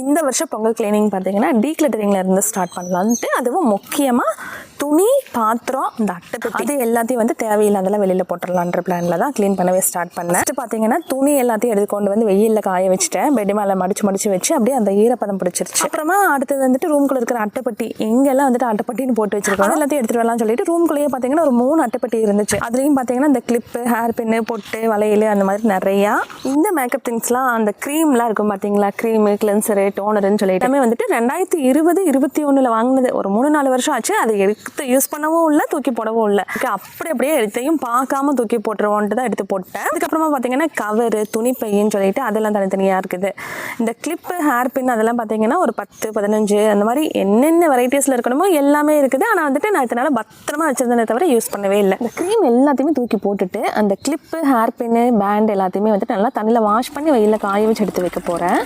இந்த வருஷம் பொங்கல் கிளீனிங் பார்த்தீங்கன்னா டீக்ளட்டரிங்ல இருந்து ஸ்டார்ட் பண்ணலான்ட்டு, அதுவும் முக்கியமாக துணி, பாத்திரம், இந்த அட்டைப்பெட்டி அது எல்லாத்தையும் வந்து தேவையில்லாதெல்லாம் வெளியில் போட்டுடலான்ற பிளானில் தான் க்ளீன் பண்ணவே ஸ்டார்ட் பண்ணேன். ஃபஸ்ட்டு பார்த்தீங்கன்னா துணி எல்லாத்தையும் எடுத்து கொண்டு வந்து வெயிலில் காய வச்சுட்டேன். பெட் மேலே மடிச்சு வச்சு அப்படியே அந்த ஈரப்பதம் பிடிச்சிருச்சு. அப்புறமா அடுத்தது வந்துட்டு ரூம்குள்ளே இருக்கிற அட்டைப்பெட்டி எங்கெல்லாம் வந்துட்டு அட்டைப்பட்டின்னு போட்டு வச்சிருக்கோம் எல்லாத்தையும் எடுத்துகிட்டு வரலாம்னு சொல்லிட்டு ரூம்குள்ளேயே பார்த்தீங்கன்னா ஒரு 3 அட்டைப்பெட்டி இருந்துச்சு. அதுலேயும் பார்த்தீங்கன்னா இந்த கிளிப்பு, ஹேர் பின்னு, பொட்டு, வளையல் அந்த மாதிரி நிறையா. இந்த மேக்கப் திங்ஸ்லாம் அந்த க்ரீம்லாம் இருக்கும் பார்த்தீங்களா, க்ரீமு, கிளென்சரு, டோனருன்னு சொல்லிட்டு எல்லாமே வந்துட்டு 2020-21 வாங்கினது. ஒரு 3-4 வருஷம் ஆச்சு. அதை எடுத்து யூஸ் பண்ணவும் இல்லை, தூக்கி போடவும் இல்லை. அப்படியே எடுத்தையும் பார்க்காம தூக்கி போட்டுருவோன்ட்டு தான் எடுத்து போட்டேன். அதுக்கப்புறமா பார்த்தீங்கன்னா கவரு, துணிப்பைன்னு சொல்லிட்டு அதெல்லாம் தனித்தனியாக இருக்குது. இந்த கிளிப்பு, ஹேர் பின் அதெல்லாம் பார்த்தீங்கன்னா ஒரு 10-15 அந்த மாதிரி என்னென்ன வெரைட்டிஸில் இருக்கணுமோ எல்லாமே இருக்குது. ஆனால் வந்துட்டு நான் இதனால பத்திரமா வச்சிருந்தேனே தவிர யூஸ் பண்ணவே இல்லை. இந்த க்ரீம் எல்லாத்தையுமே தூக்கி போட்டுட்டு அந்த கிளிப்பு, ஹேர் பின்னு, பேண்ட் எல்லாத்தையுமே வந்துட்டு நல்லா தண்ணியில் வாஷ் பண்ணி வெயிலில் காய வச்சு எடுத்து வைக்க போகிறேன்.